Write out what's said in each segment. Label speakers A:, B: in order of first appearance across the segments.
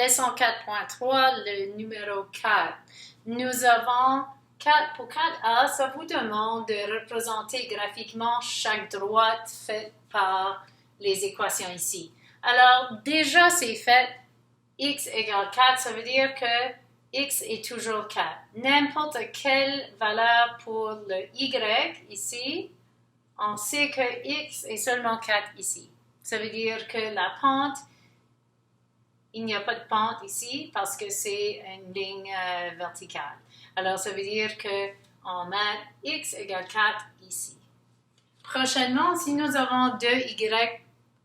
A: Leçon 4.3, le numéro 4. Nous avons 4, pour 4A, ça vous demande de représenter graphiquement chaque droite faite par les équations ici. Alors, déjà, c'est fait. X égale 4, ça veut dire que X est toujours 4. N'importe quelle valeur pour le Y ici, on sait que X est seulement 4 ici. Ça veut dire que la pente, il n'y a pas de pente ici parce que c'est une ligne verticale. Alors, ça veut dire qu'on met X égale 4 ici. Prochainement, si nous avons 2Y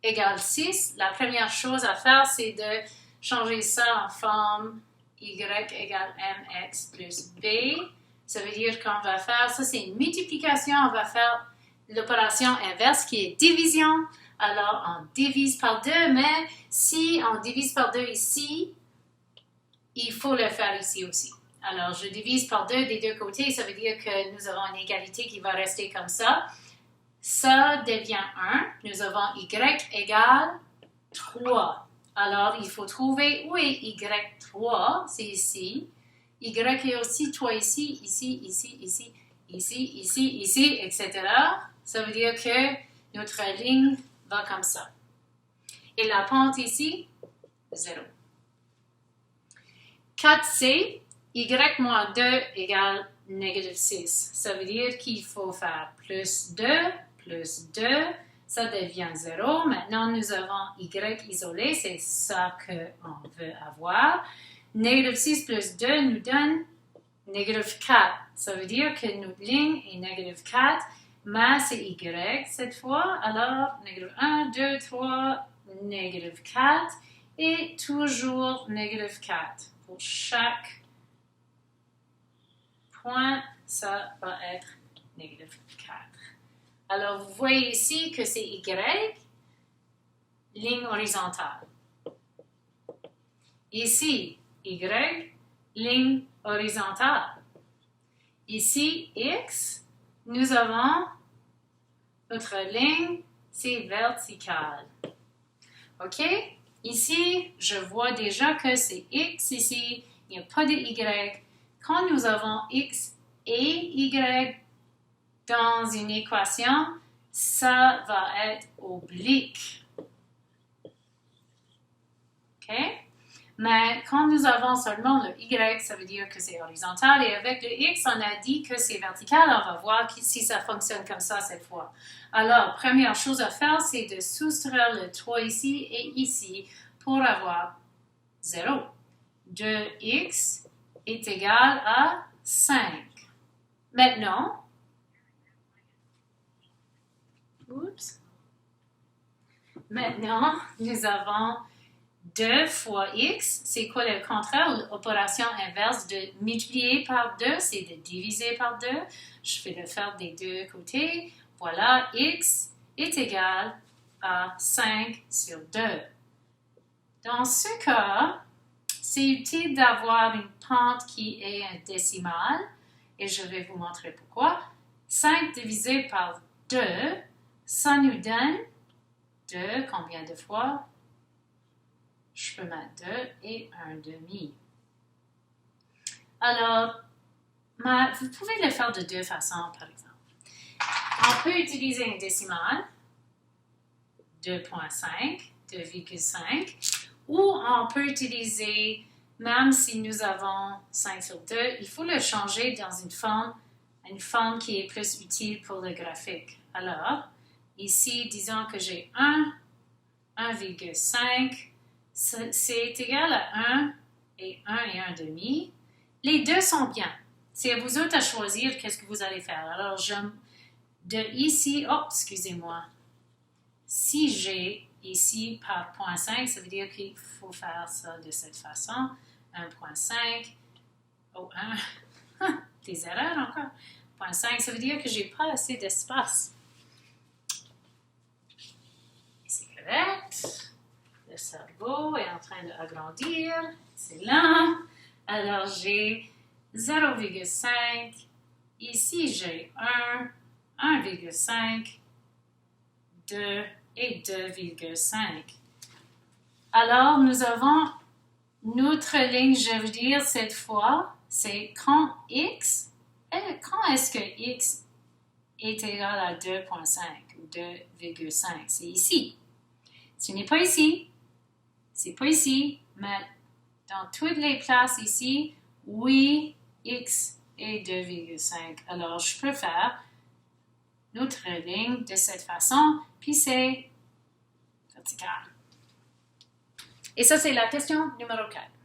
A: égale 6, la première chose à faire, c'est de changer ça en forme Y égale MX plus B. Ça veut dire qu'on va faire, ça c'est une multiplication, on va faire l'opération inverse qui est division. Alors, on divise par 2, mais si on divise par 2 ici, il faut le faire ici aussi. Alors, je divise par 2 des deux côtés, ça veut dire que nous avons une égalité qui va rester comme ça. Ça devient 1. Nous avons Y égale 3. Alors, il faut trouver où est Y3, c'est ici. Y est aussi 3 ici, ici, ici, ici, ici, ici, ici, etc. Ça veut dire que notre ligne va comme ça. Et la pente ici, 0. 4C, Y moins 2 égale négative 6. Ça veut dire qu'il faut faire plus 2, ça devient 0. Maintenant, nous avons Y isolé, c'est ça qu'on veut avoir. Négative 6 plus 2 nous donne négative 4. Ça veut dire que notre ligne est négative 4, mais c'est Y cette fois. Alors, négative 1, 2, 3, négative 4 et toujours négative 4. Pour chaque point, ça va être négative 4. Alors, vous voyez ici que c'est Y, ligne horizontale. Ici, Y, ligne horizontale. Ici, X, nous avons notre ligne, c'est verticale. OK? Ici, je vois déjà que c'est X ici, il n'y a pas de Y. Quand nous avons X et Y dans une équation, ça va être oblique. OK? Mais quand nous avons seulement le Y, ça veut dire que c'est horizontal. Et avec le X, on a dit que c'est vertical. On va voir si ça fonctionne comme ça cette fois. Alors, première chose à faire, c'est de soustraire le 3 ici et ici pour avoir 0. 2x est égal à 5. Maintenant, nous avons 2 fois x, c'est quoi le contraire? L'opération inverse de multiplier par 2, c'est de diviser par 2. Je vais le faire des deux côtés. Voilà, x est égal à 5 sur 2. Dans ce cas, c'est utile d'avoir une pente qui est un décimal, et je vais vous montrer pourquoi. 5 divisé par 2, ça nous donne 2, combien de fois? Je peux mettre 2 et 1 demi. Alors, vous pouvez le faire de deux façons, par exemple. On peut utiliser un décimal, 2.5, 2,5, ou on peut utiliser, même si nous avons 5 sur 2, il faut le changer dans une forme qui est plus utile pour le graphique. Alors, ici, disons que j'ai 1,5, c'est égal à 1 et 1 demi. Les deux sont bien. C'est à vous autres à choisir qu'est-ce que vous allez faire. Alors, de ici, excusez-moi. Si j'ai ici par 0.5, ça veut dire qu'il faut faire ça de cette façon. 1.5, 1, des erreurs encore. 0.5, ça veut dire que j'ai pas assez d'espace. C'est correct. Le cerveau est en train d'agrandir. C'est lent. Alors, j'ai 0,5. Ici, j'ai 1, 1,5, 2 et 2,5. Alors, nous avons notre ligne, je veux dire, cette fois, c'est quand est-ce que x est égal à 2,5 ou 2,5? C'est ici. Ce n'est pas ici. C'est pas ici, mais dans toutes les places ici, oui, x est 2,5. Alors, je peux faire notre ligne de cette façon, puis c'est vertical. Et ça, c'est la question numéro 4.